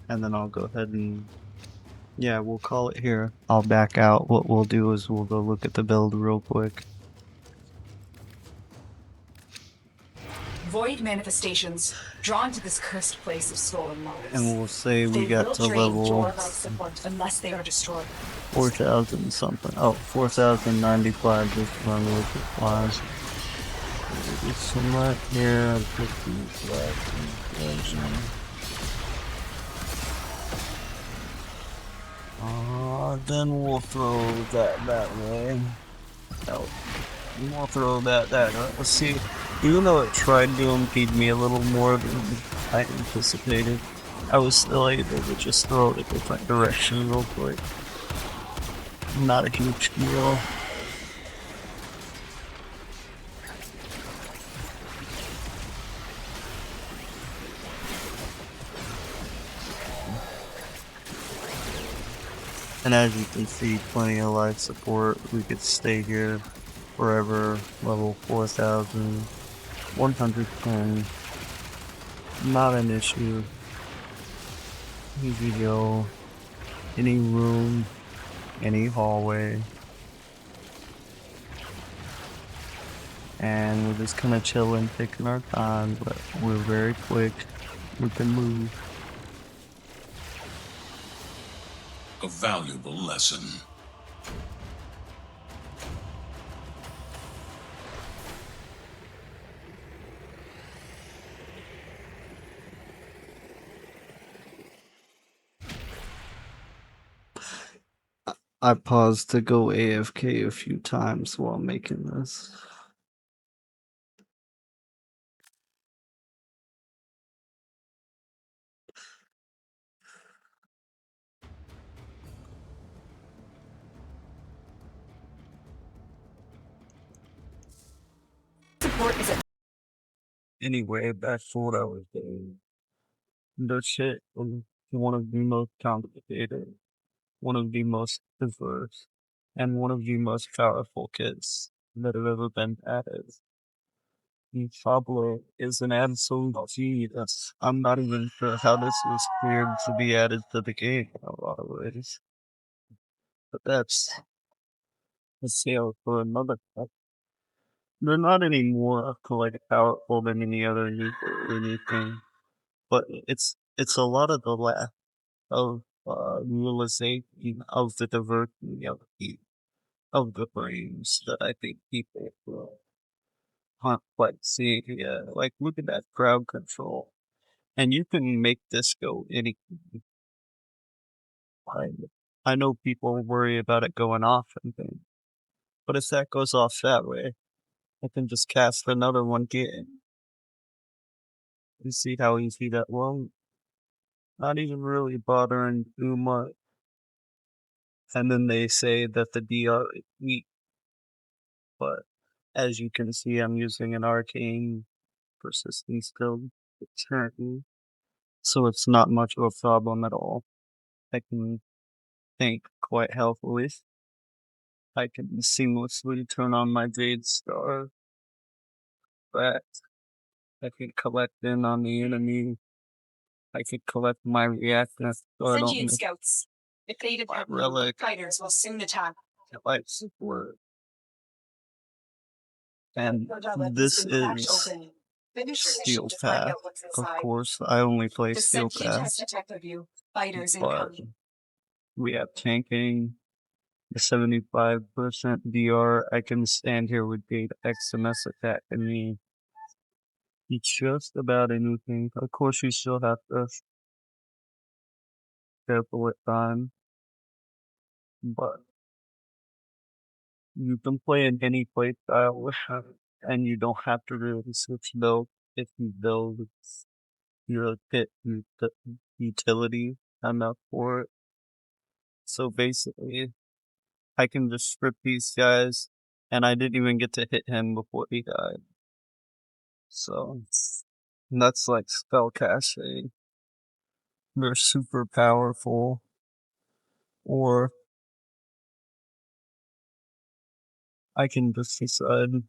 and then I'll go ahead and yeah, we'll call it here. I'll back out. What we'll do is we'll go look at the build real quick. Void manifestations drawn to this cursed place of stolen knowledge. And we'll say we They got will to drain level your life support unless they are destroyed. 4,000 something. Oh, 4,095 just run with the flies. Maybe some right here. I'll put these then we'll throw that way. Oh, we'll throw that way. Let's see. Even though it tried to impede me a little more than I anticipated, I was still able to just throw it a different direction real quick. Not a huge deal. And as you can see, plenty of life support. We could stay here forever. Level 4,110. Not an issue. Easy go. Any room, any hallway. And we're just kind of chilling, taking our time, but we're very quick. We can move. A valuable lesson. I paused to go AFK a few times while making this. Support is a Anyway, back to what I was doing. The shit was one of the most complicated, one of the most diverse, and one of the most powerful kits that have ever been added. Pablo is an absolute genius. I'm not even sure how this was cleared to be added to the game in a lot of ways. But that's a sale for another cup. They're not any more like powerful than any other nuclear or anything, but it's a lot of the lack of realization of the diversity of the brains that I think people aren't quite seeing yet. Like, look at that crowd control. And you can make this go any. I know people worry about it going off and things, but if that goes off that way, I can just cast another one again. You see how easy that was? Not even really bothering too much. And then they say that the DR is weak, but as you can see, I'm using an arcane persistence build currently, so it's not much of a problem at all. I can think quite healthily. I can seamlessly turn on my Jade Star. But I can collect in on the enemy. I could collect my reactor. So I don't sentient scouts. If they depart, relic. fighters will soon attack. Life support. And this is Steel Path. Of course, I only play The Steel sentient Path. has detected you. Fighters But incoming. we have tanking, the 75% DR. I can stand here with the XMS attack and me. It's just about anything. Of course, you still have to careful with time, but you can play in any play style, and you don't have to really switch build if you build your kit utility enough for it. So basically, I can just strip these guys, and I didn't even get to hit him before he died. So that's like spell casting. They're super powerful, or I can just decide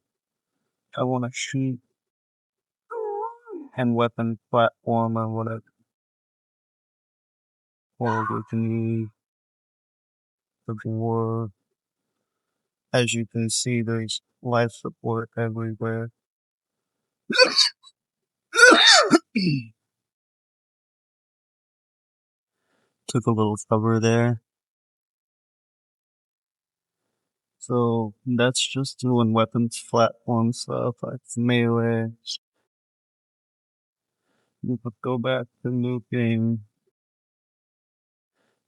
I want to shoot and weapon platform or whatever. polygyny, the war. As you can see, there's life support everywhere. Took a little cover there. So that's just doing weapons platform stuff like melee. You could go back to Nuking.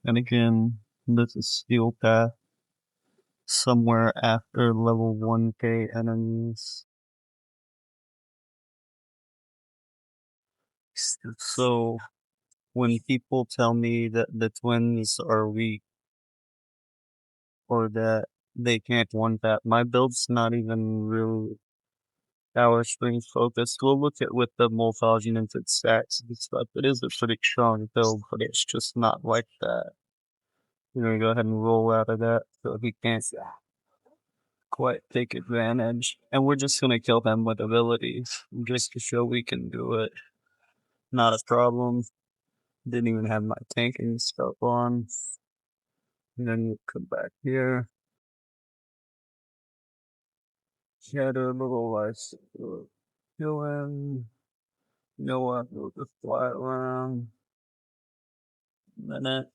And again, this is Steel Path. Somewhere after level 1k enemies. So when people tell me that the twins are weak or that they can't one tap, my build's not even really power string focused. We'll look at with the morphology and its stats and stuff. It is a pretty strong build, but it's just not like that. We're gonna go ahead and roll out of that so he can't quite take advantage. And we're just gonna kill them with abilities just to show we can do it. Not a problem. Didn't even have my tanking stuff on. And then you come back here. Shatter a little lights. Kill him. You know what? We'll just fly around. Minute.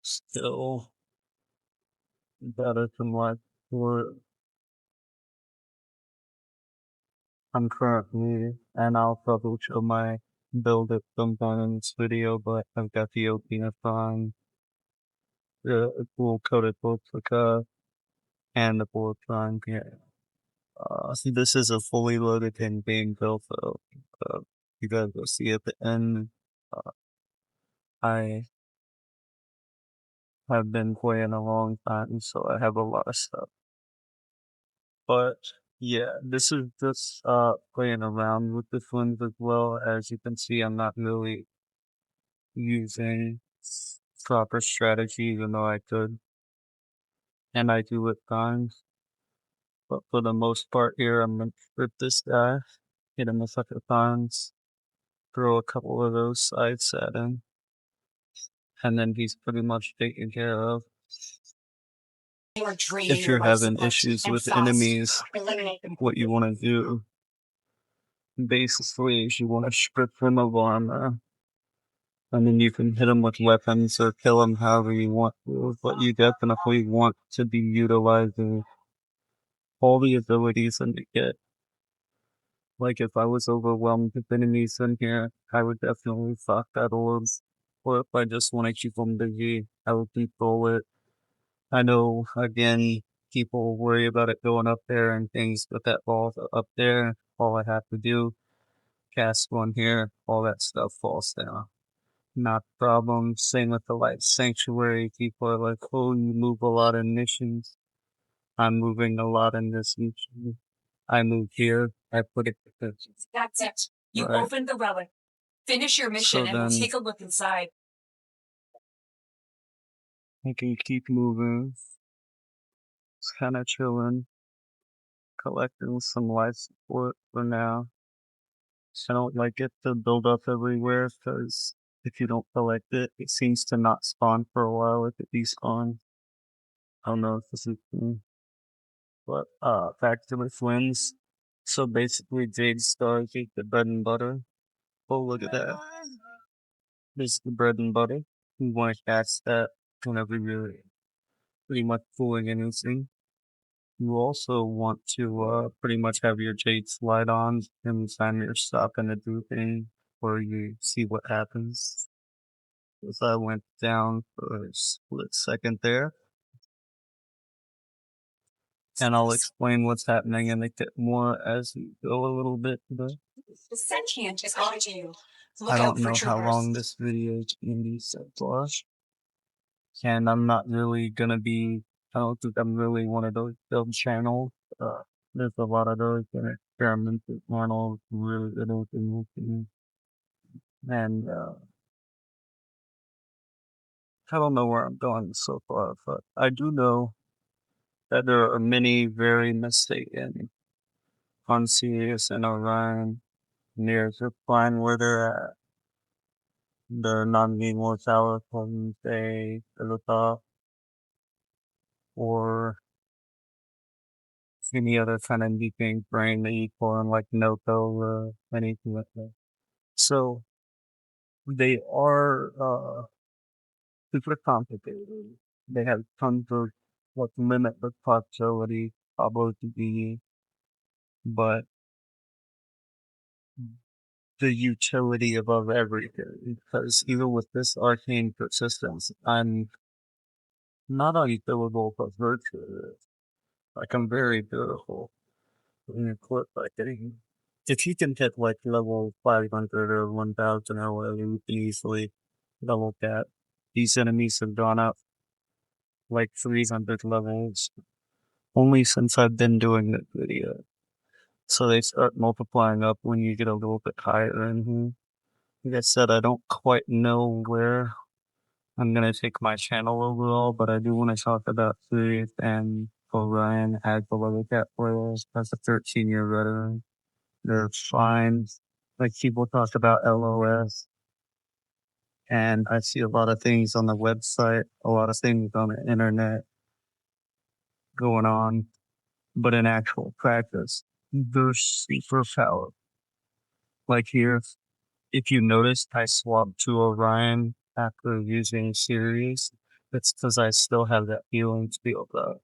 Still. Better some light for it. I'm currently, and I'll probably show my build at some point in this video, but I've got the Opinathon, the cool coated replica, and the Bulletron here. See, this is a fully loaded and being built, so you guys will see at the end. I have been playing a long time, so I have a lot of stuff. But yeah, this is just playing around with the twins as well. As you can see, I'm not really using proper strategy, even though I could, and I do at times. But for the most part here, I'm gonna rip this guy, hit him a couple of times, throw a couple of those sides at him, and then he's pretty much taken care of. If you're having issues with enemies, what you want to do basically is you want to strip them of armor, and then you can hit them with weapons or kill them however you want to, but you definitely want to be utilizing all the abilities in the kit. Like if I was overwhelmed with enemies in here, I would definitely fuck that orb. Or if I just want to keep them busy, I would control it. I know, again, people worry about it going up there and things, but that ball's up there. All I have to do, cast one here, all that stuff falls down. Not a problem. Same with the Light Sanctuary. People are like, oh, you move a lot in missions. I'm moving a lot in this mission. I move here. I put it because That's it. You right. opened the relic. Finish your mission and we'll take a look inside. I can keep moving. It's kind of chilling. Collecting some life support for now. I don't like it to build up everywhere because if you don't collect it, it seems to not spawn for a while if it despawns. I don't know if this is true. But back to the twins. So basically Jade Stars eat the bread and butter. Oh, look at that. This is the bread and butter. You want to catch that whenever you're pretty much fooling anything. You also want to pretty much have your Jade slide on and time your stop and a do thing where you see what happens. As I went down for a split second there. And I'll explain what's happening in the kit more as we go a little bit. But The sentient is on to you. I don't know how long this video is going to be so far. And I'm not really going to be, I don't think I'm really one of those build channels. There's a lot of those that experiment with Arnold, really good looking. And I don't know where I'm going so far, but I do know that there are many very mistaken on Sirius and Orion near the line where they're at. the non-immortality from, say, the top, or any other kind of Nuking brain that you call in, like Noco or anything like that. So they are super complicated. They have tons of what limitless possibility probability, but the utility above everything. Because even with this arcane persistence, I'm not unkillable but virtuous. Like I'm very beautiful. In a clip like getting if you can hit like level 500 or 1000 or whatever, you can easily level cap. These enemies have gone up like 300 levels only since I've been doing this video. So they start multiplying up when you get a little bit higher in here. Like I said, I don't quite know where I'm gonna take my channel overall, but I do want to talk about Sirius and Orion as the level cap players as a 13-year veteran. They're fine. Like people talk about LOS, and I see a lot of things on the website, a lot of things on the internet going on, but in actual practice, they're super powerful. Like here, if you noticed, I swapped to Orion after using Sirius. That's because I still have that healing spiel though,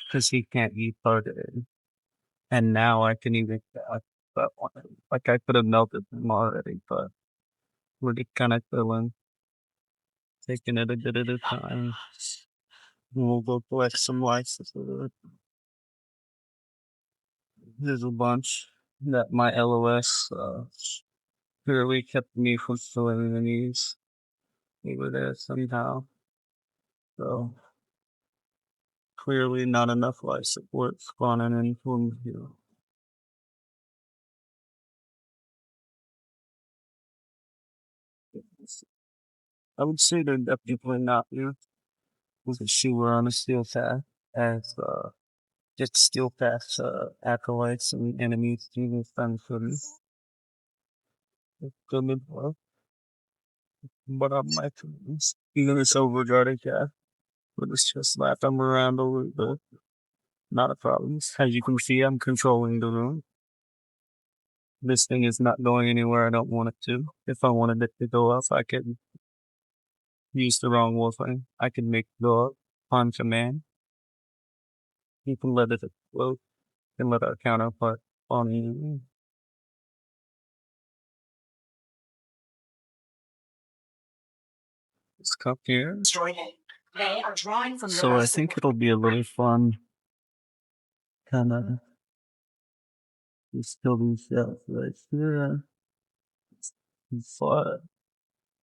because he can't be targeted. And now I can even that one. Like I could have melted him already, but we're just kind of chilling, taking it a bit at a time. We'll go collect some licenses. There's a bunch that my LOS clearly kept me from filling the needs. We were there somehow. So clearly not enough life support spawning in from here. I would say they're definitely not here. We can see we're on a steel path as just steel path acolytes and enemies through the fun footage. Good well. But my friends, even it's overguarded cat. But it's just slap them around a little bit. Not a problem. As you can see, I'm controlling the room. This thing is not going anywhere I don't want it to. If I wanted it to go up, I could use the wrong wolfing. I can make it go up on command. You can let it explode and let our counterpart on you. Let's come here. They are drawing from So I think it'll be a little fun. Kind of just kill these cells right here. But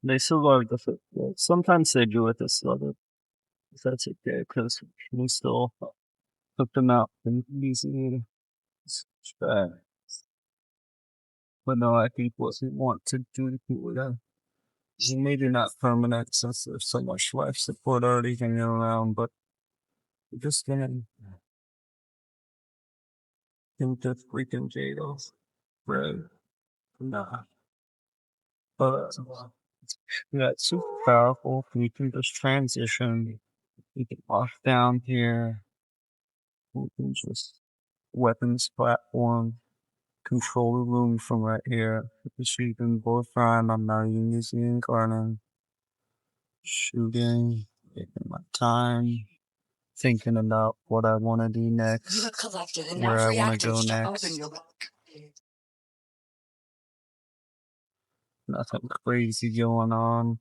they survive the fit. Sometimes they do it this level. That's okay, because we still took them out and easy. But no, I think what we want to do with them. Maybe not permanent since there's so much life support already hanging around, but we're just gonna think that freaking Jados. Right. Nah. But yeah, it's super powerful. We can just transition. We can walk down here. We can just weapons platform. Control the room from right here. The shooting both fine. I'm now using incarnate. Shooting. Taking my time. Thinking about what I want to do next. Where I want to go next. Nothing crazy going on.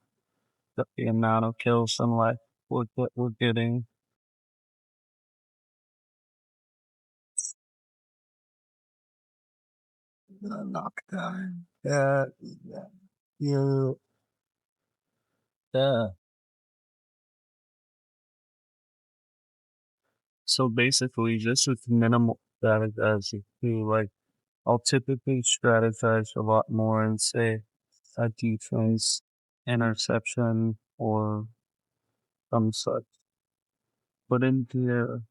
But the amount of kills and life we're getting. Knockdown. Yeah. Yeah. Yeah. So basically, just with minimal strategizing too, like I'll typically strategize a lot more and say a defense, interception, or some such. But in here,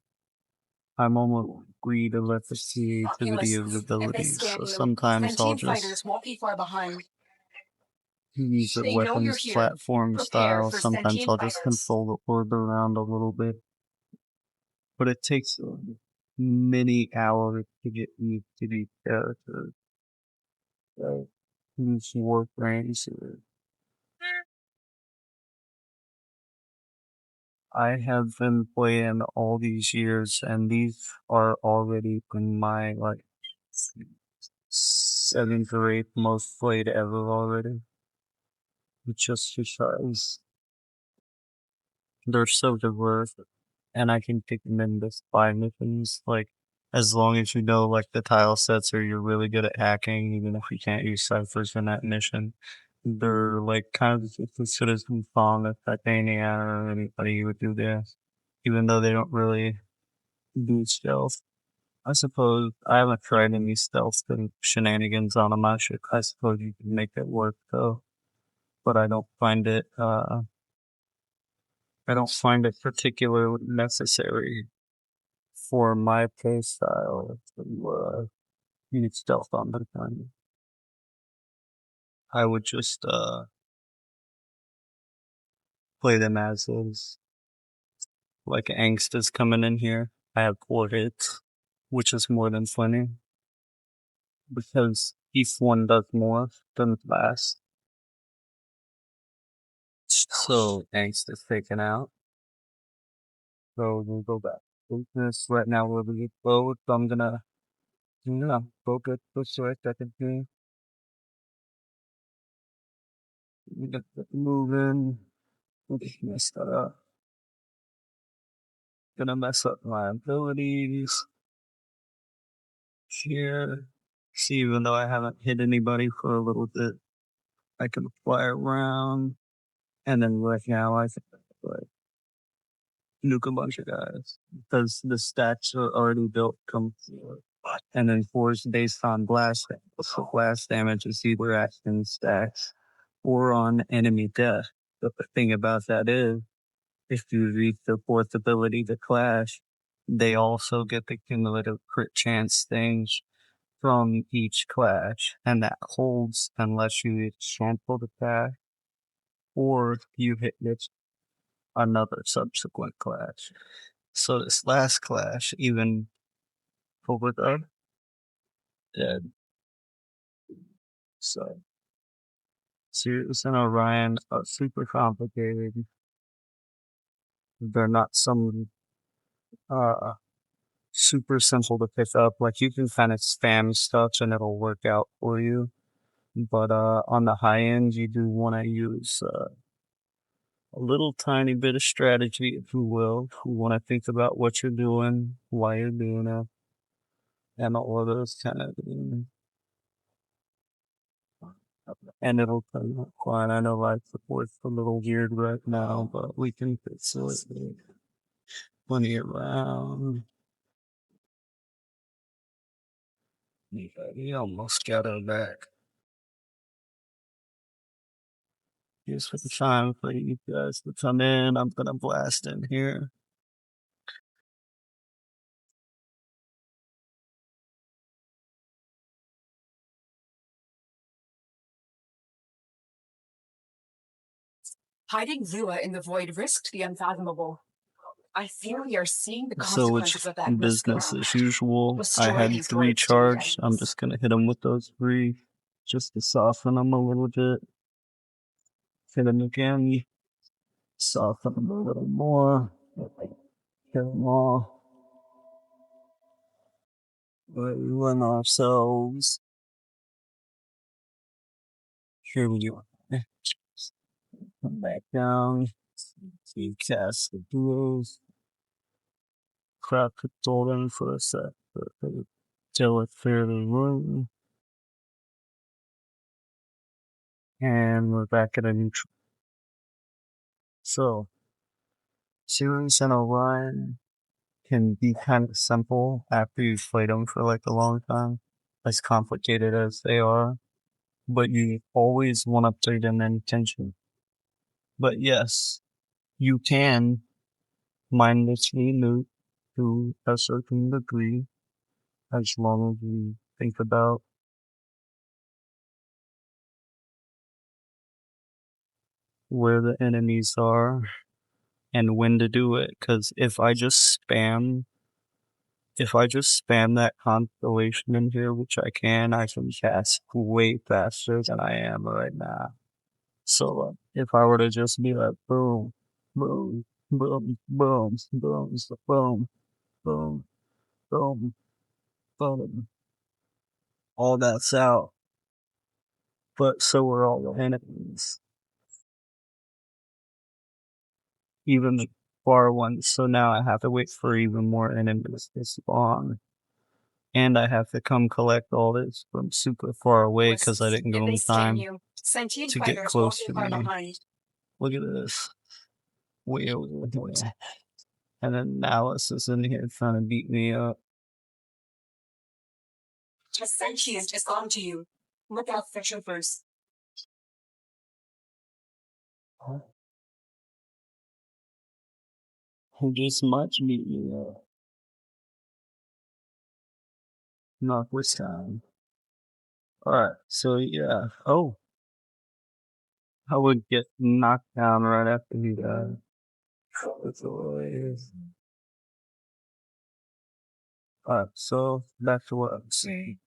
I'm almost free to let the creativity of the abilities. So sometimes I'll just use a They know you're weapons here. platform Prepare style. for Sometimes sentient I'll just fighters. control the orb around a little bit. But it takes many hours to get used to these characters. These warframes. I have been playing all these years, and these are already in my like seventh or eighth most played ever already. Just because they're so diverse, and I can pick them in just 5 missions. Like, as long as you know like the tile sets, or you're really good at hacking, even if you can't use ciphers in that mission. They're like kind of just as good as Wukong or Titania or anybody you would do there, even though they don't really do stealth. I suppose I haven't tried any stealth and shenanigans on them. I suppose you can make it work though, but I don't find it particularly necessary for my play style to use stealth on the time. I would just play them as is. Like Angst is coming in here. I have 4 hits, which is more than plenty. Because each one does more than the last. So Angst is taken out. So we'll go back. This right now we're really low, so I'm gonna go get this right second here. Get moving. Mess that up. Gonna mess up my abilities here. See, even though I haven't hit anybody for a little bit, I can fly around. And then right now I think like nuke a bunch of guys because the stats are already built. And then 4 is based on blast damage. So blast damage is either action stacks or on enemy death. But the thing about that is, if you reach the 4th ability to clash, they also get the cumulative crit chance things from each clash, and that holds unless you cancel the clash or you hit another subsequent clash. So this last clash, even over the dead. So Sirius and Orion are super complicated. They're not some uh super simple to pick up. Like you can kind of spam stuff and it'll work out for you. But on the high end, you do want to use a little tiny bit of strategy, if you will. You want to think about what you're doing, why you're doing it, and all of those kind of things. And it'll come out fine. I know life support's a little weird right now, but we can fix it. Plenty around. He almost got her back. Here's for the time for you guys to come in. I'm gonna blast in here. Hiding Lua in the void risked the unfathomable. I fear we are seeing the So it's consequences of that risk business now. as usual. I Destroy had these 3 words to your charged. I'm enemies. just gonna hit them with those 3 just to soften them a little bit. Hit them again. Soften them a little more. Hit them all. We run ourselves. Here we go. Come back down. See, cast the duels. Crowd control them for a sec. Till it clear the room. And we're back at a neutral. So, Sirius and Orion can be kind of simple after you've played them for like a long time, as complicated as they are. But you always want to play them in tension. But yes, you can mindlessly nuke to a certain degree, as long as you think about where the enemies are and when to do it. Because if I just spam that constellation in here, which I can cast way faster than I am right now. So if I were to just be like boom, boom, boom, boom, boom, boom, boom, boom, boom, all that's out. But so are all the enemies, even the far ones. So now I have to wait for even more enemies to spawn. And I have to come collect all this from super far away because I didn't go in time to get close to me. Look at this. Way over there. And then Alice is in here trying to beat me up. A sentient is on to you. Look out for troopers. Who just much beat me up. Not this time. Alright, so yeah. Oh. I would get knocked down right after he died. That's all it is. Alright, so back to what I'm saying.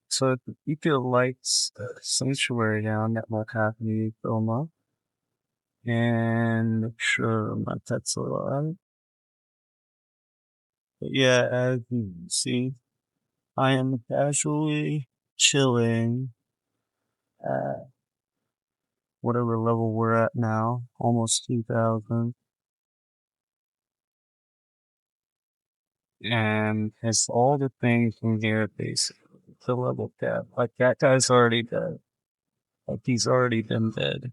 So if you feel lights sanctuary down, that might have me film up. And make sure my pet's alive. But yeah, as you can see, I am casually chilling at whatever level we're at now, almost 2,000. And it's all the things from here basically to level cap. Like that guy's already dead. Like he's already been dead.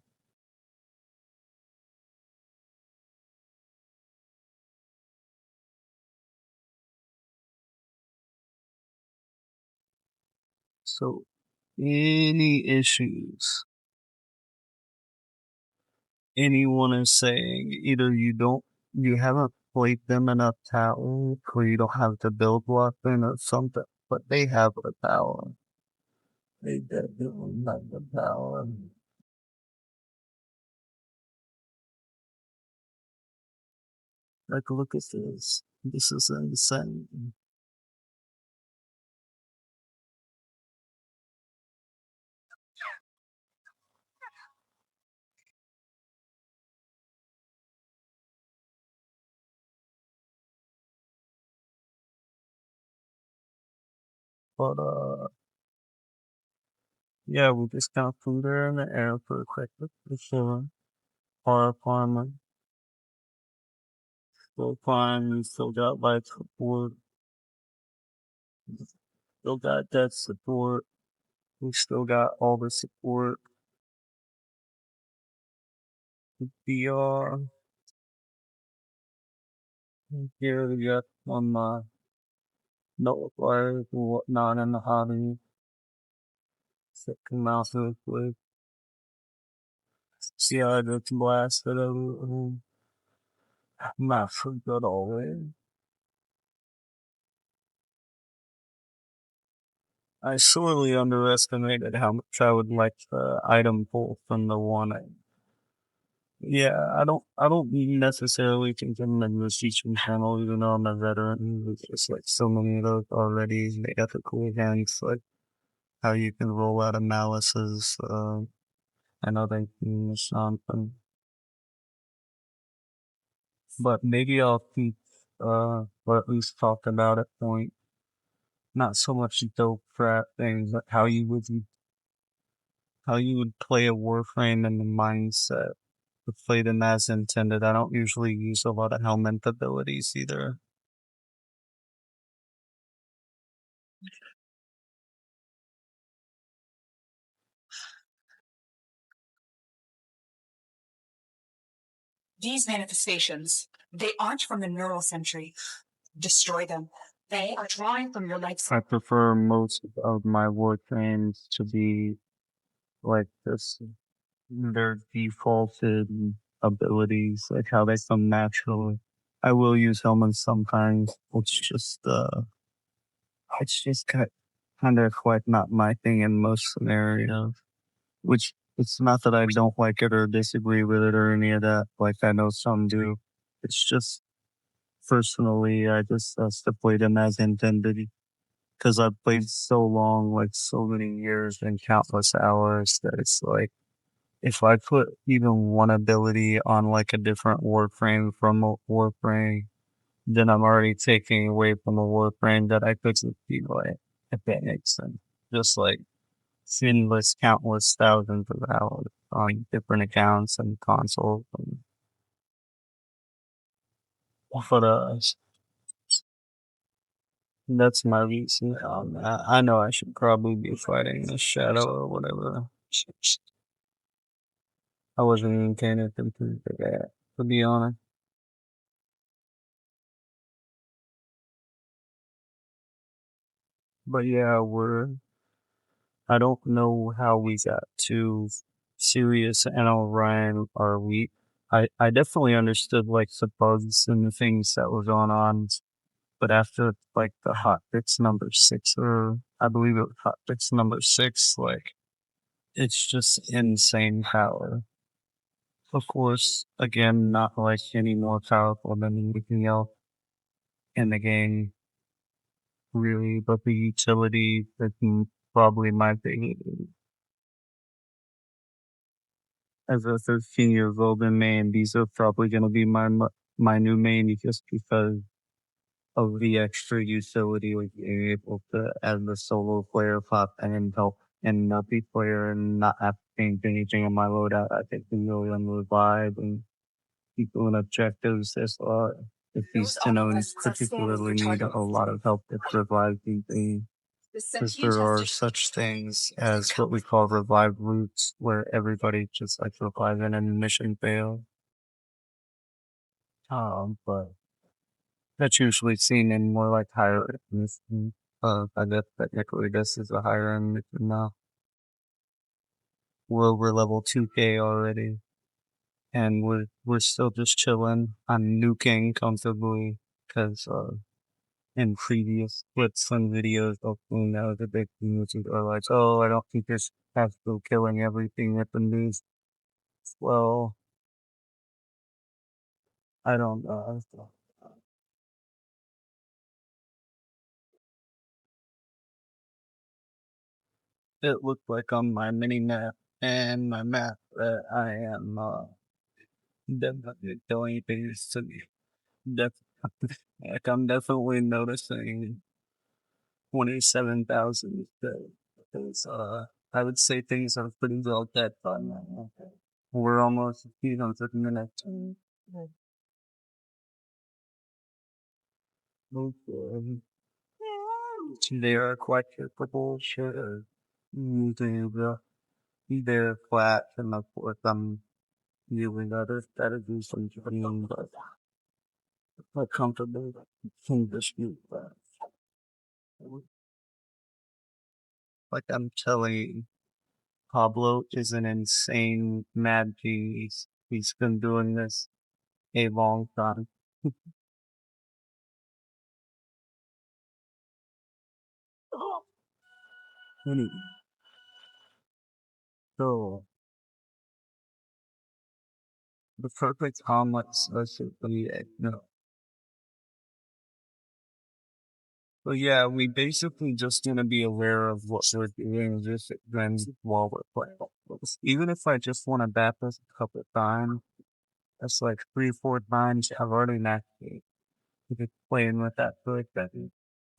So any issues anyone is saying, either you haven't played them enough tower, or you don't have the build weapon or something, but they have the power. They definitely have the power. Like, look at this. This is insane. But, yeah, we just kind of flew there in the air pretty quickly. For sure. Horror farmer. Still fine. We still got life support. Still got death support. We still got all the support. VR. Here we got on nullifiers and whatnot in the hobby. Second mouse real quick. See how I just blasted over. Not so good always. I sorely underestimated how much I would like the item pull from the one. Yeah, I don't necessarily think I'm a musician channel, even though I'm a veteran. There's just like so many of those already. They got the cool events, like how you can roll out of malices, and other things, something. But maybe I'll keep, or at least talk about it point. Not so much dope trap things, but how you would play a warframe and the mindset to play them as intended. I don't usually use a lot of helmet abilities either. These manifestations, they aren't from the neural century. Destroy them. They are drawing from your life. I prefer most of my warframes to be like this. Their defaulted abilities, like how they come naturally. I will use helmets sometimes. It's just kind of quite not my thing in most scenarios. Which It's not that I don't like it or disagree with it or any of that. Like I know some do. It's just personally, I just to play them as intended because I've played so long, like so many years and countless hours that it's like if I put even one ability on like a different warframe from a warframe, then I'm already taking away from a warframe that I could be like, if that makes sense. Just like endless, countless thousands of hours on different accounts and consoles. But that's my reason. I know I should probably be fighting the shadow or whatever. I wasn't even paying attention to that, to be honest. But yeah, I don't know how we got to Sirius and Orion are we. I definitely understood like the bugs and the things that were going on, but after like the hotfix number 6, or I believe it was hotfix number 6, like it's just insane power. Of course, again, not like any more powerful than anything else in the game, really, but the utility is probably my favorite. As a 13 years old and main, these are probably going to be my new main just because of the extra utility of being able to, as a solo player, pop and help and multiplayer and not have to change anything on my loadout. I think the million revive and people and objectives as well. If these tenons particularly need a lot of help with reviving things. Because there are such things as what we call revive routes, where everybody just like revive in and mission fail. But that's usually seen in more like higher mission. I guess technically this is a higher end mission now. We're over level 2K already, and we're still just chilling. I'm nuking comfortably because in previous clips and videos of when that was a big thing, which is like, oh, I don't think this has to killing everything at the news. Well, I don't know. It looked like on my mini map and my map that I am definitely killing things to me. Like I'm definitely noticing 27,000 because I would say things are pretty well dead by now. We're almost to the minute. Okay. They are quite capable, sure. They're flat and of course I'm using other strategies and training, but quite comfortable can dispute that. Like I'm telling you, Pablo is an insane mad genius. He's been doing this a long time. Anyway, so the perfect omelet specifically, no. But yeah, we basically just gonna be aware of what we're doing just then while we're playing. Even if I just want to bat this a couple of times, that's like 3 or 4 times. I've already maxed it. Just playing with that good that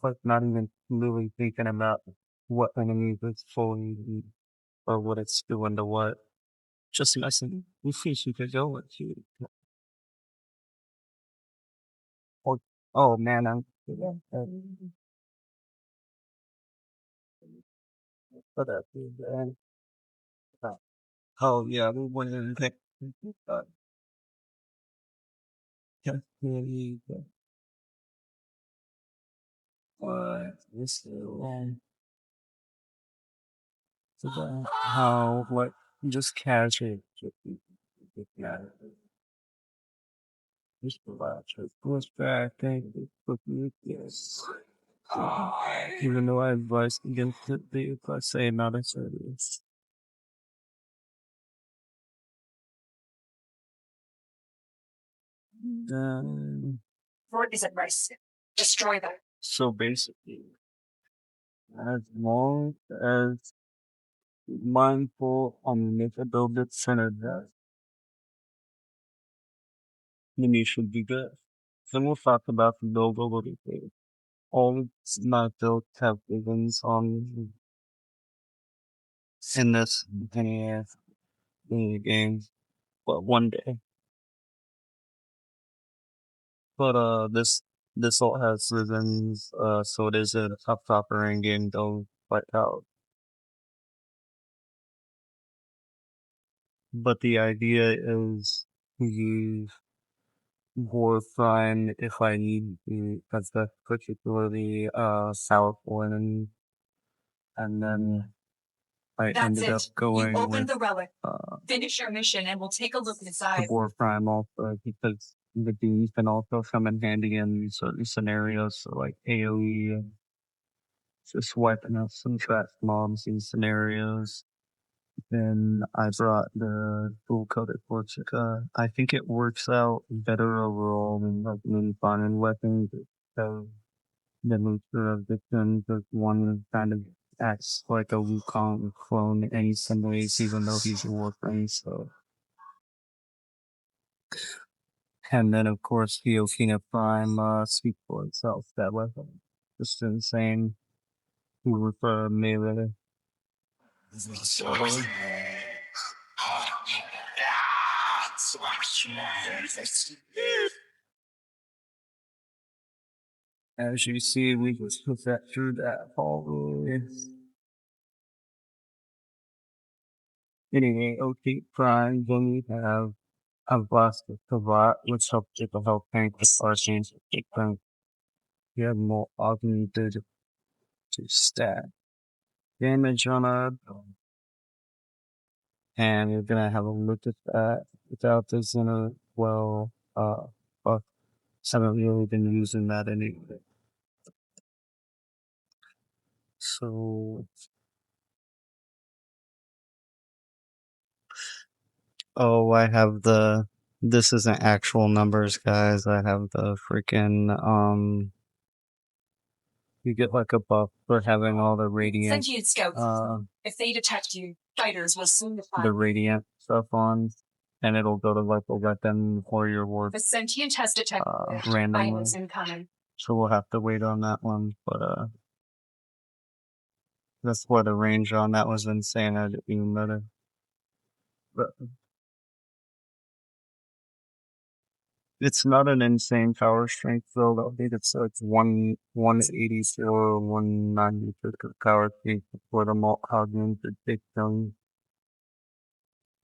like not even really thinking about what enemies it's fully or what it's doing to what. Just messing. We see you could go with you. Oh, oh man, I'm. But oh yeah, we went in and just really this how what just casual yeah just push back thank you for yes even though I advise against it if I say not a service Fort is at risk. Destroy them. So basically, as long as mindful on the build it centered that, then you should be good. Then we'll talk about the build a little bit. All my builds have villains on in this mini game, but one day. But this all has villains, so it is a proper in game though, like out. But the idea is to use Warframe if I need to, because that's particularly powerful, and then I That's ended up it. You going open with the relic. Finish your mission and we'll take a look the inside. Warframe also because the beams can also come in handy in certain scenarios, so like AoE, just wiping out some trash mobs in scenarios. Then I brought the full coated Corsica. I think it works out better overall than like Moonfon and weapons because the nature of victims is one kind of acts like a Wukong clone in some ways, even though he's a Warframe, so. And then of course the Okina Prime speaks for itself, that weapon. Just insane. With melee. As you see, we just put that through that hallway. Anyway, OK Prime, then we have a blast of Kavat, which helps get the health tank with arcane tank. You have more augmented to stat damage on it. And you're gonna have a look at that without this in a but haven't really been using that anyway. So, oh, I have this isn't actual numbers, guys. I have the freaking, you get like a buff for having all the radiant, Sentient scouts. If they detect you, fighters will soon find the radiant stuff on, and it'll go to like a weapon or your ward, the sentient has detected randomly. fighters incoming. So we'll have to wait on that one, but that's why the range on that was insane. I didn't even better. But it's not an insane power strength though. I think it's 184, 190 power strength for the malt augmented victim.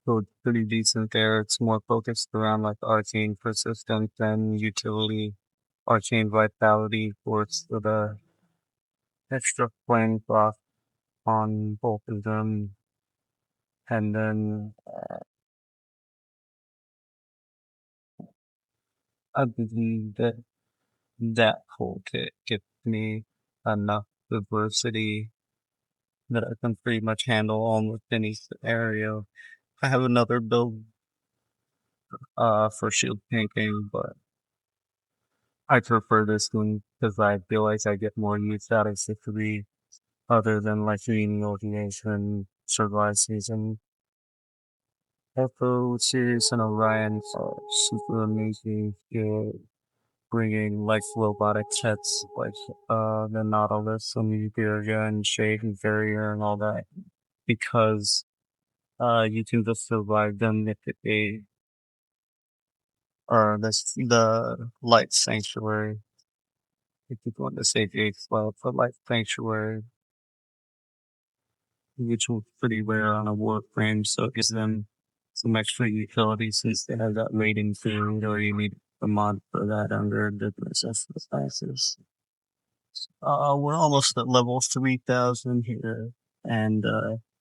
So it's pretty decent there. It's more focused around like arcane persistence and utility, arcane vitality for the extra flame buff on both of them. And then I believe that whole kit gives me enough diversity that I can pretty much handle almost any scenario. I have another build for shield tanking, but I prefer this one because I feel like I get more use out of C3 other than like reading ordination, survive season. Also, Sirius and Orion are super amazing. Bringing like robotic sets like the Nautilus and the Virga and Shade and Barrier and all that because you can just survive them if they are the Light Sanctuary. If you want to say J12 for Light Sanctuary, which was pretty rare on a Warframe, so it gives them some extra utility since they have that rating field or you need a mod for that under the necessities. We're almost at level 3000 here. And,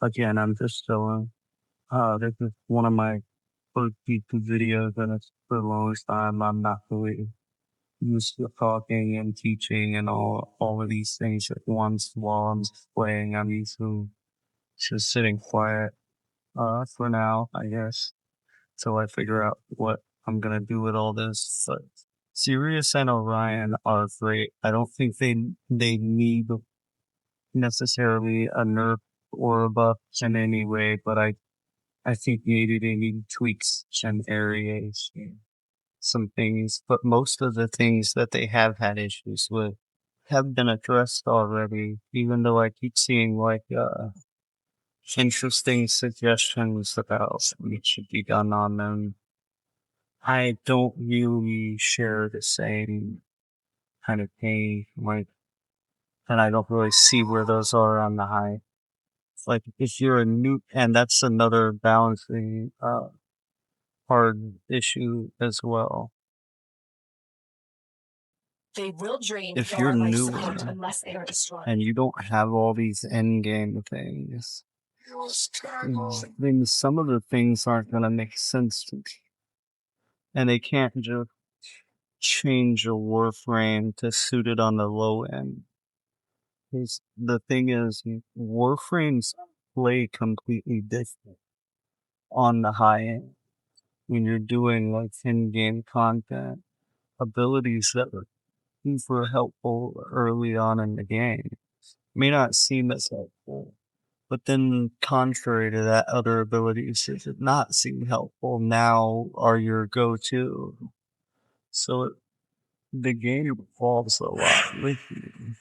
again, I'm just showing, this is one of my first YouTube videos and it's for the longest time. I'm not really used to talking and teaching and all of these things at once while I'm playing. I'm used to just sitting quiet, for now, I guess. Till I figure out what I'm gonna do with all this. But Sirius and Orion are great. I don't think they need necessarily a nerf or a buff in any way, but I think maybe they need tweaks and areas, some things. But most of the things that they have had issues with have been addressed already, even though I keep seeing like interesting suggestions about what should be done on them. I don't really share the same kind of pain, like, and I don't really see where those are on the high. Like, if you're a new, and that's another balancing, hard issue as well. They will drain If your you're life newer support unless they are destroyed. and you don't have all these end game things, then some of the things aren't gonna make sense to me. And they can't just change a warframe to suit it on the low end. 'Cause the thing is, warframes play completely different on the high end. When you're doing like in-game content, abilities that are super helpful early on in the game may not seem as helpful. But then, contrary to that, other abilities that did not seem helpful now are your go-to. So the game evolves a lot with you.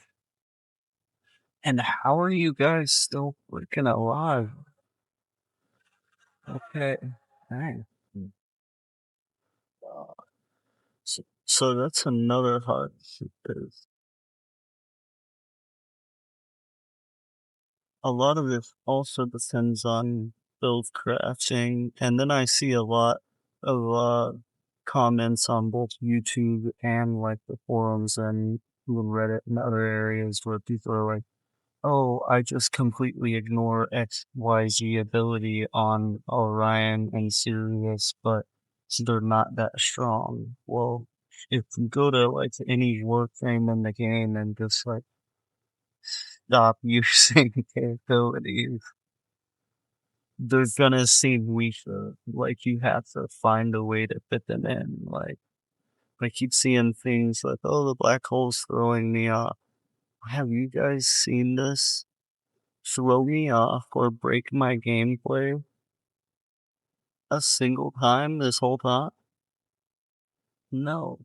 And how are you guys still freaking alive? Okay, dang. So that's another hard is a lot of it also depends on build crafting, and then I see a lot of comments on both YouTube and like the forums and Reddit and other areas where people are like, "Oh, I just completely ignore XYZ ability on Orion and Sirius, but they're not that strong." Well, if you go to like any warframe in the game and just like stop using capabilities, they're gonna seem weaker. Like you have to find a way to fit them in. Like I keep seeing things like, "Oh, the black hole's throwing me off." Have you guys seen this throw me off or break my gameplay a single time this whole time? No.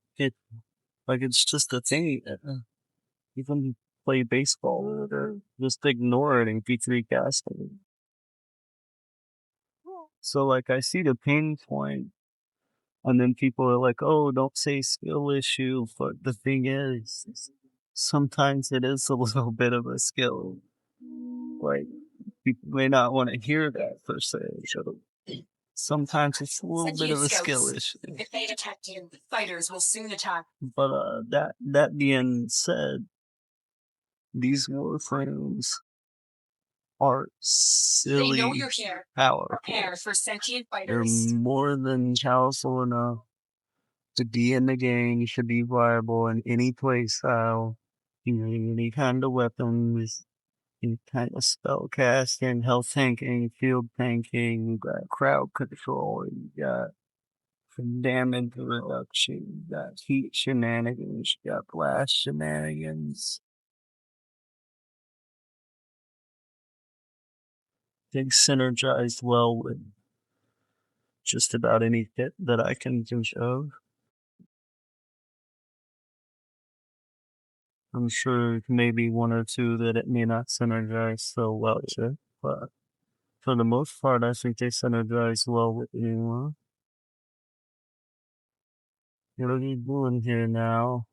It's just a thing. Even play baseball or just ignore it and keep recasting. So like I see the pain point, and then people are like, "Oh, don't say skill issue," but the thing is, sometimes it is a little bit of a skill. Like people may not want to hear that per se. So sometimes it's a little bit of a skill issue. If they attack you, fighters will soon attack. But that being said, these warframes are silly They know you're here. powerful. Prepare for sentient They're fighters. more than powerful enough to be in the game. You should be viable in any play style. You need any kind of weapons, any kind of spell casting, health tanking, field tanking. You got crowd control. You got damage reduction. You got heat shenanigans. You got blast shenanigans. They synergize well with just about any kit that I can think of. I'm sure maybe one or two that it may not synergize so well with, but for the most part, I think they synergize well with anyone. What are we doing here now?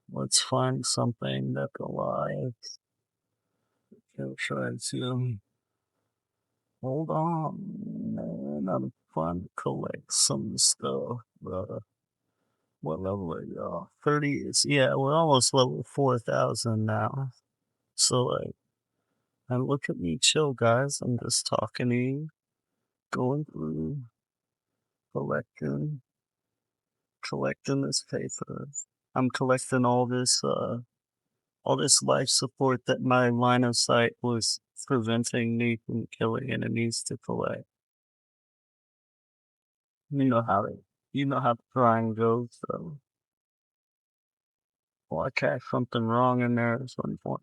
Let's find something that's alive. I'm trying to hold on. Man, I'm trying to collect some stuff. What level are y'all? 30 is, yeah, we're almost level 4,000 now. So, like, and look at me chill, guys. I'm just talking to you, going through, collecting, collecting this paper. I'm collecting all this life support that my line of sight was preventing me from killing enemies to collect. You know how the drawing goes, so I catch something wrong in there at some point.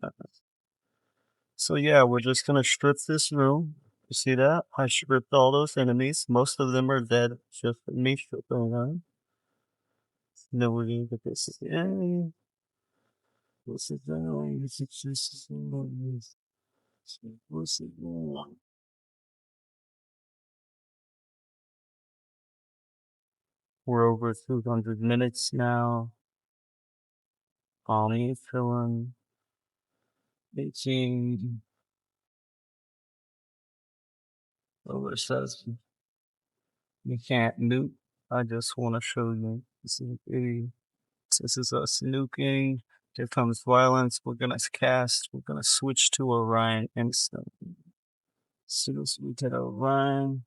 So yeah, we're just gonna strip this room. You see that? I stripped all those enemies. Most of them are dead. It's just me stripping them. Then we're gonna get this again. What's it doing? What's it just what's it doing? We're over 200 minutes now. Bonnie filling. 18. Over says you can't nuke. I just want to show you. This is us nuking. Here comes violence. We're gonna cast. We're gonna switch to Orion instantly. As soon as we get Orion,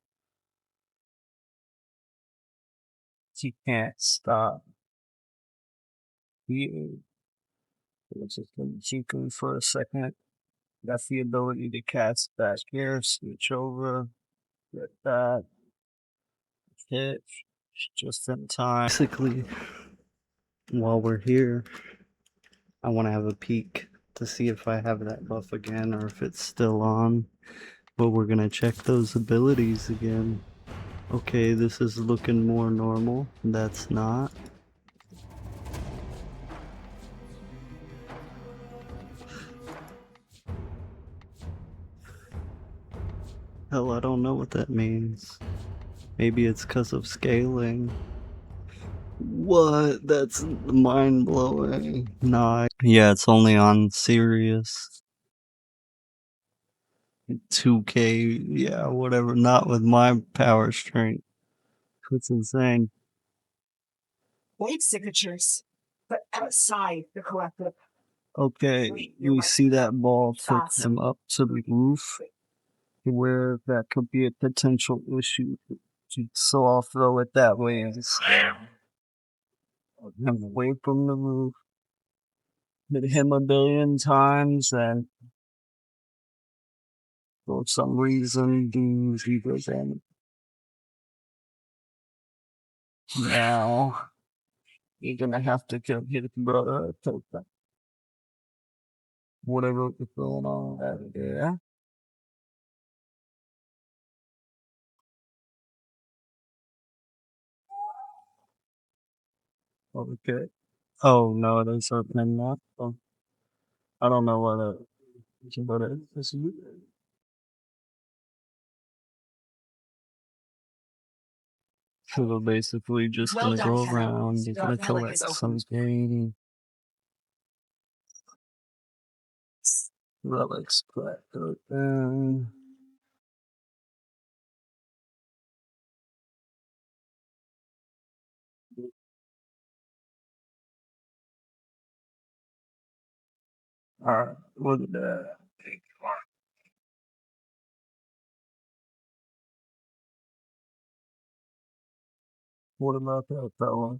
he can't stop. Let's just let me cheat him for a second. Got the ability to cast back here. Switch over. Get that. Hit. Just in time. Basically, while we're here, I want to have a peek to see if I have that buff again or if it's still on. But we're gonna check those abilities again. Okay, this is looking more normal. That's not. Hell, I don't know what that means. Maybe it's because of scaling. What? That's mind blowing. Nah. Yeah, it's only on Sirius. 2K, yeah, whatever. Not with my power strength. It's insane. Blade signatures, but outside the collective. Okay, you see that ball took him up to the roof, where that could be a potential issue. So I'll throw it that way instead. I'm away from the roof. Hit him a billion times, and for some reason, he goes in. Now, you're gonna have to kill his brother. Whatever is going on out there. Okay. Oh no, those are not. Oh, I don't know what it is. So we're basically just gonna go around. You're gonna collect some game relics, but alright, look at that. What about that fella?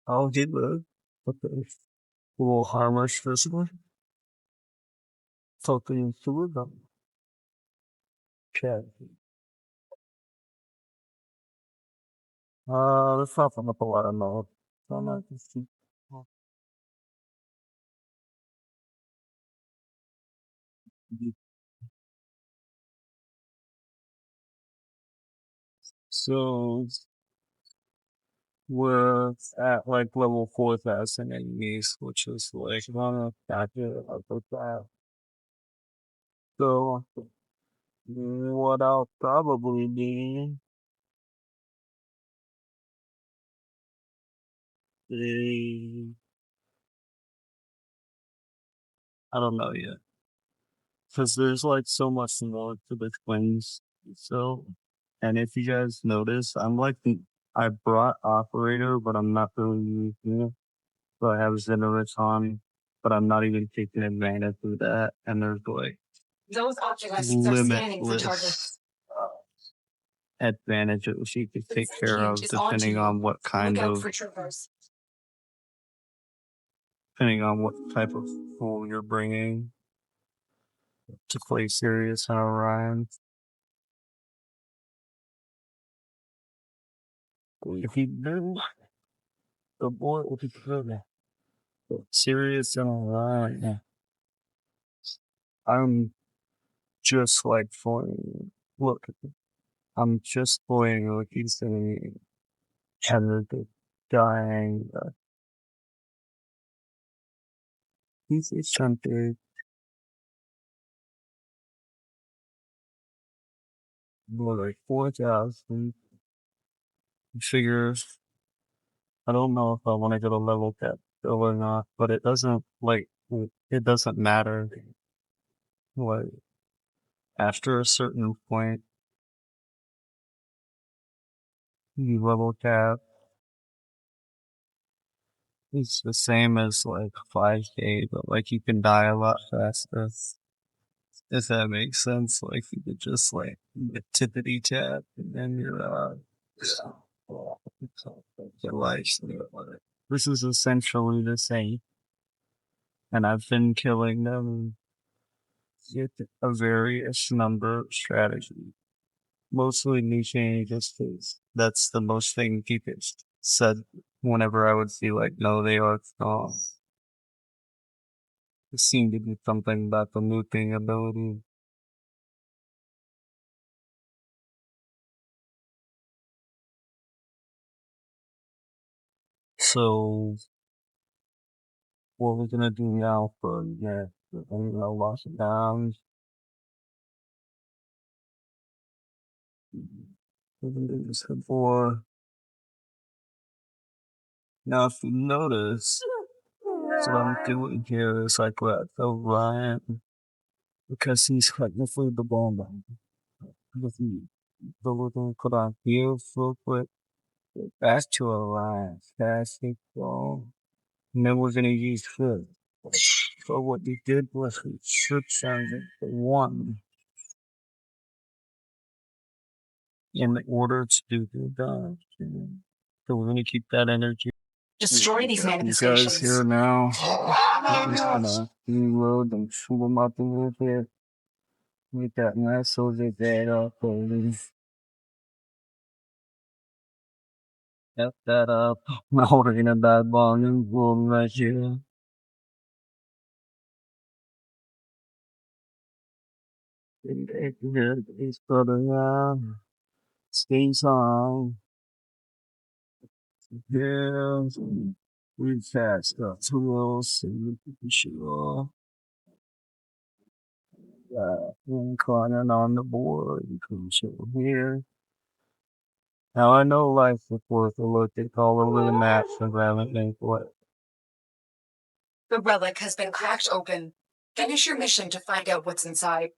Oh, he lived. Okay. Little harmless visitor. Talking to them. Chat. Let's open up a lot of mode. I'm not to see. So we're at like level 4,000 enemies, which is like one of that. So what I'll probably do is I don't know yet. Because there's like so much more to the twins. So and if you guys notice, I brought operator, but I'm not really using it. So I have Xenoris on, but I'm not even taking advantage of that. And there's like Those objects are scanning for targets. limitless advantages you could take care of Is on to depending you. on what kind Look out of for triggers. depending on what type of tool you're bringing to play Sirius and Orion. If you knew the boy would be good. Sirius Orion. I'm just like playing. Look, I'm just playing like he's saying, and the dying. He's something more like 4,000. Figure, I don't know if I want to get a level cap or not, but it doesn't it doesn't matter. Like after a certain point, you level cap. It's the same as like 5K, but like you can die a lot faster. If that makes sense, like you could just like tippity tap and then your life. This is essentially the same, and I've been killing them with a various number of strategies. Mostly Nuking just because that's the most thing people said whenever I would see like, no, they are strong. It seemed to be something about the Nuking ability. So, what we're gonna do now for next, I'm gonna wash it down. We're gonna do this before. Now, if you notice, what I'm doing here is like what the Ryan, because he's technically the bomb. Because the little put on here real quick. Back to a line, classic ball. And then we're gonna use foot. So what we did was we switched on the one in order to do the dodge. So we're gonna keep that energy. Destroy these You guys manifestations. here now. I'm just gonna reload and shoot them up a little bit. Make that nice so that they up. F that up. I'm holding a bad volume boom right here. He's putting on. Stays on. Yeah. We fast up tools and sure. Climbing on the board. You can show here. Now I know life is worth a look at all over the maps and I haven't been for it. The relic has been cracked open. Finish your mission to find out what's inside.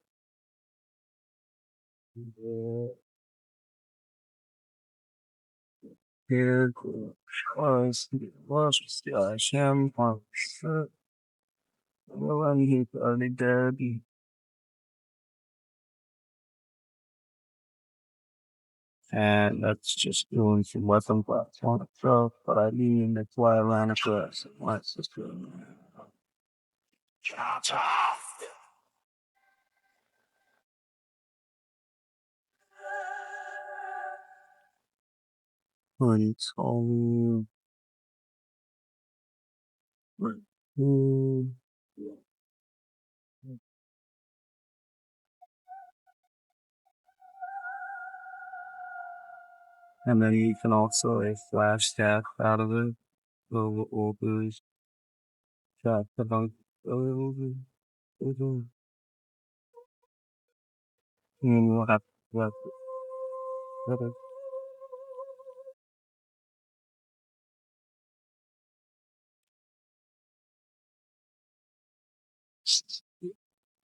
Here was him on foot. Well, I'm here early derby. And that's just doing some weapon platform stuff, but I mean that's why I ran across it. Let's just do it's all and then you can also a flash tap out of it. Or boost tap about and we'll have okay.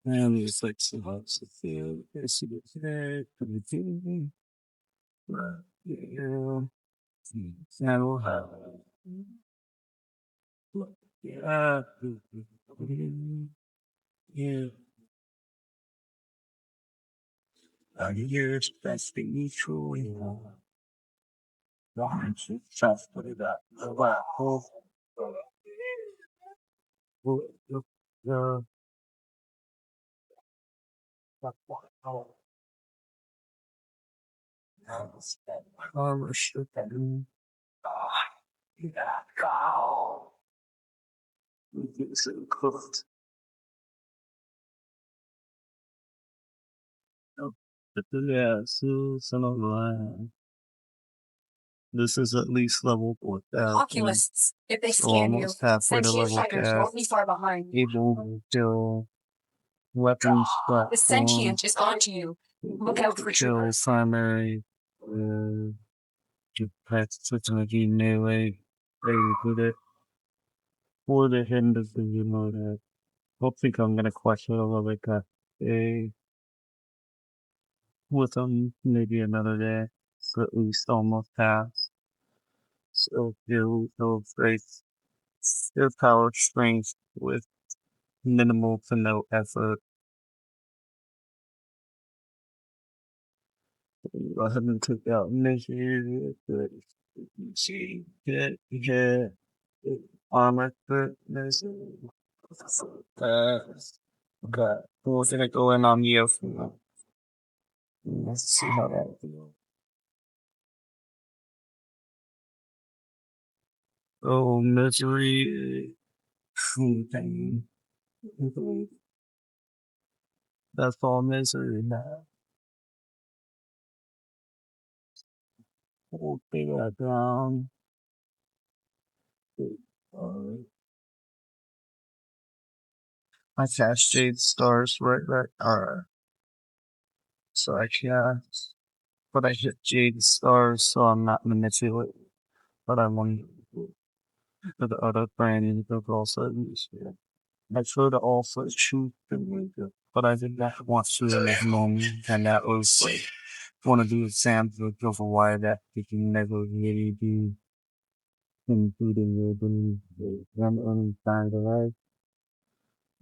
And it's like some house of field. Yes, you get that. Put it in. Right. Yeah. And we'll have yeah. Yeah. Years best be mutual. Launch it. Just put it up. Wow. Armor shipping. You gotta go. We get so cooked. Oh, but yeah, so some of mine. This is at least level 4,000. Oculists, if they So scan you, almost halfway to sentient level fighters cap. won't be far behind. Able to kill weapons The platform. sentient is onto you. Look out for Kill troopers. primary. Technology melee. They put it for the end of the remote. I don't think I'm gonna question a little bit a with them maybe another day. So at least almost past. So build illustrates their power strength with minimal to no effort. Go ahead and take out measure. See, get armor fitness. Okay. We're gonna go in on you. Let's see how that feels. Oh, misery. Thing. That's all misery now. We'll take that down. I cast Jade Stars right. Alright. So I cast. But I hit Jade Stars, so I'm not manipulating. But I want for the other brand of also. I tried to also shoot but I did not want to in that moment, and that was like one of the examples of why that we can never really be including urban one on time to life.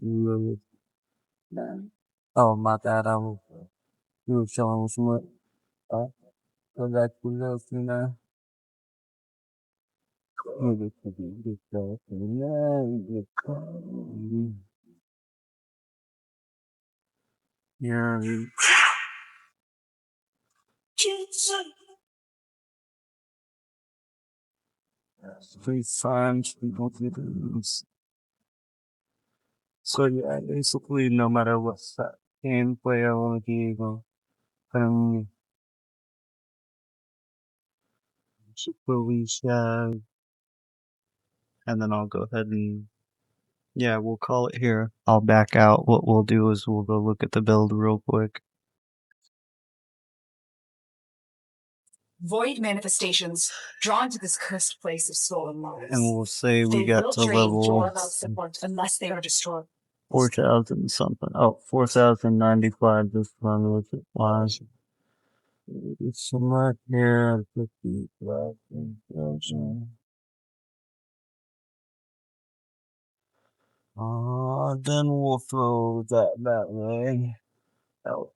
Really, oh my god, you were showing us what so that we love you know. Maybe could be this stuff, and then you come. Yeah, 3 times we go through this. So yeah, basically no matter what set gameplay I want to be able to release and then I'll go ahead and yeah, we'll call it here. I'll back out. What we'll do is we'll go look at the build real quick. Void manifestations drawn to this cursed place of stolen lives. And we'll say we They got will to drain your level health support unless they are destroyed. 4,000 something. Oh, 4,095 this one was it was. It's somewhere here, 50, then we'll throw that way. Oh,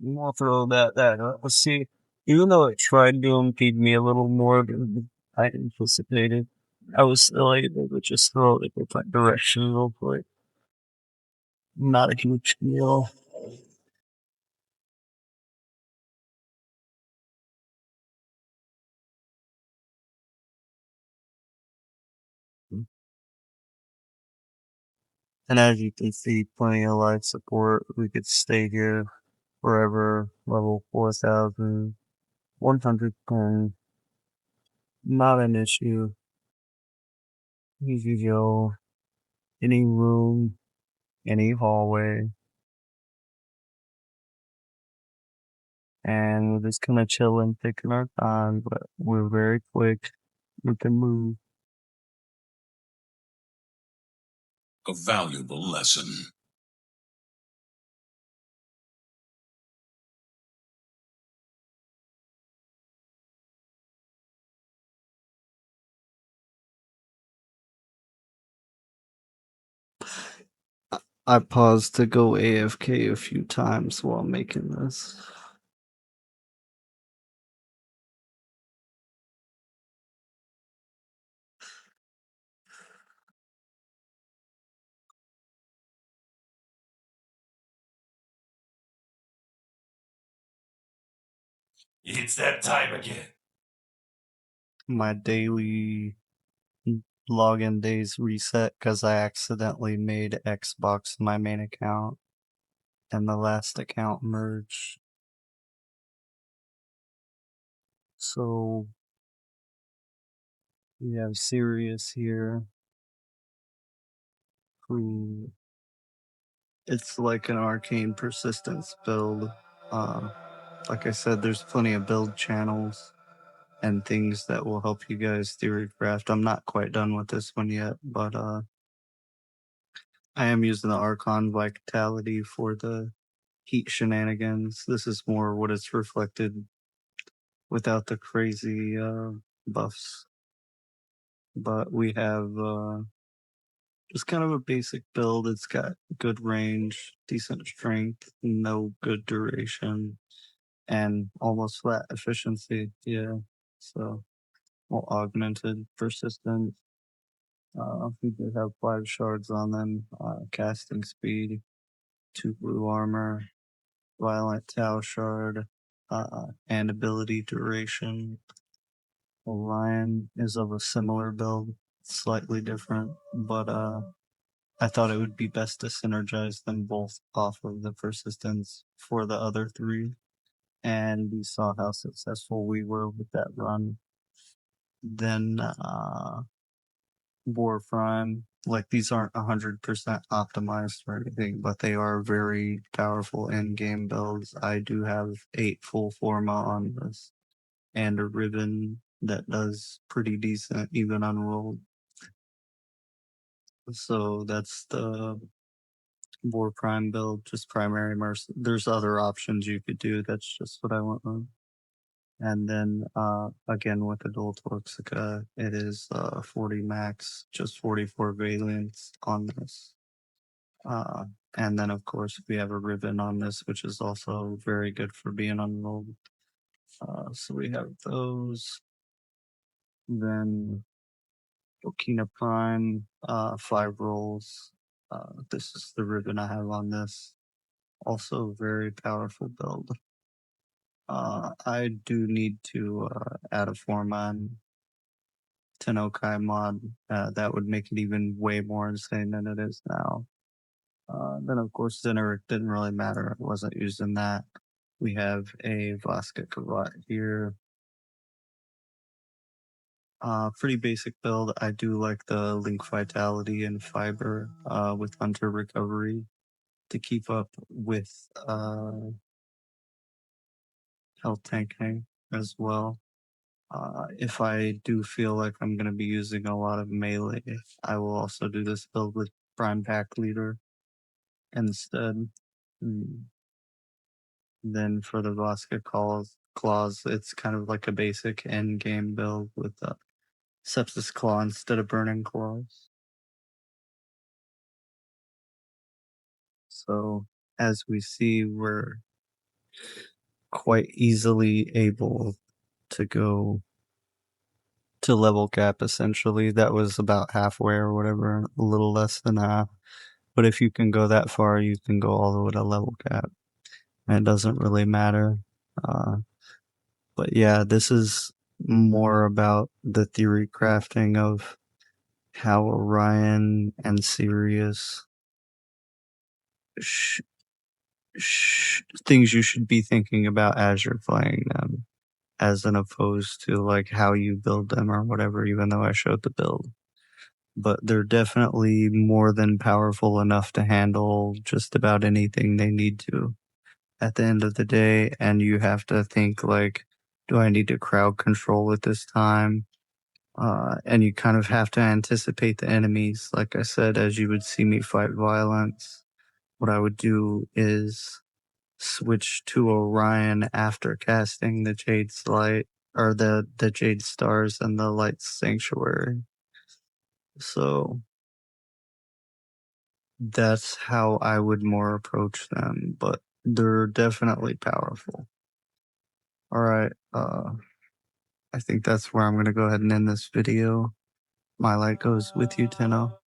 we'll throw that up. Let's see. Even though it tried to impede me a little more than I anticipated, I was still able to just throw it in that direction real quick. Not a huge deal. And as you can see, plenty of life support. We could stay here forever. Level 4,100 coin. Not an issue. Easy go. Any room, any hallway. And we're just kind of chilling, taking our time, but we're very quick. We can move. A valuable lesson. I paused to go AFK a few times while making this. It's that time again. My daily login days reset because I accidentally made Xbox my main account and the last account merged. So we have Sirius here, who it's like an arcane persistence build. Like I said, there's plenty of build channels and things that will help you guys theory craft. I'm not quite done with this one yet, but I am using the Archon Vitality for the heat shenanigans. This is more what it's reflected without the crazy buffs. But we have just kind of a basic build. It's got good range, decent strength, no good duration, and almost flat efficiency. Yeah, so well, augmented persistence. We do have 5 shards on them, casting speed, 2 blue armor, violent Tau shard, and ability duration. Orion is of a similar build, slightly different, but I thought it would be best to synergize them both off of the persistence for the other 3, and we saw how successful we were with that run. Then War Prime, like these aren't 100% optimized or anything, but they are very powerful in-game builds. I do have 8 full forma on this, and a ribbon that does pretty decent even unrolled. So that's the War Prime build, just primary mercy. There's other options you could do. That's just what I went with. And then again with the dual Toxica, it is 40 max, just 44 valence on this. And then of course we have a ribbon on this, which is also very good for being unrolled. So we have those. Then Okina Prime, 5 rolls. This is the ribbon I have on this. Also very powerful build. I do need to add a Foreman Tenokai mod. That would make it even way more insane than it is now. Then of course Zeneric didn't really matter. I wasn't using that. We have a Vasca Kavat here. Pretty basic build. I do like the Link Vitality and Fiber with Hunter Recovery to keep up with health tanking as well. If I do feel like I'm going to be using a lot of melee, I will also do this build with Prime Pack Leader instead. Then for the Vasca Claws, it's kind of like a basic end game build with Sepsis Claw instead of Burning Claws. So as we see, we're quite easily able to go to level cap essentially. That was about halfway or whatever, a little less than half. But if you can go that far, you can go all the way to level cap. And it doesn't really matter. But yeah, this is more about the theory crafting of how Orion and Sirius things you should be thinking about as you're playing them, as an opposed to like how you build them or whatever, even though I showed the build. But they're definitely more than powerful enough to handle just about anything they need to at the end of the day. And you have to think like, do I need to crowd control at this time? And you kind of have to anticipate the enemies. Like I said, as you would see me fight violence, what I would do is switch to Orion after casting the Jade's Light, or the Jade Stars and the Light Sanctuary. So that's how I would more approach them, but they're definitely powerful. Alright, I think that's where I'm going to go ahead and end this video. My light goes with you, Tenno.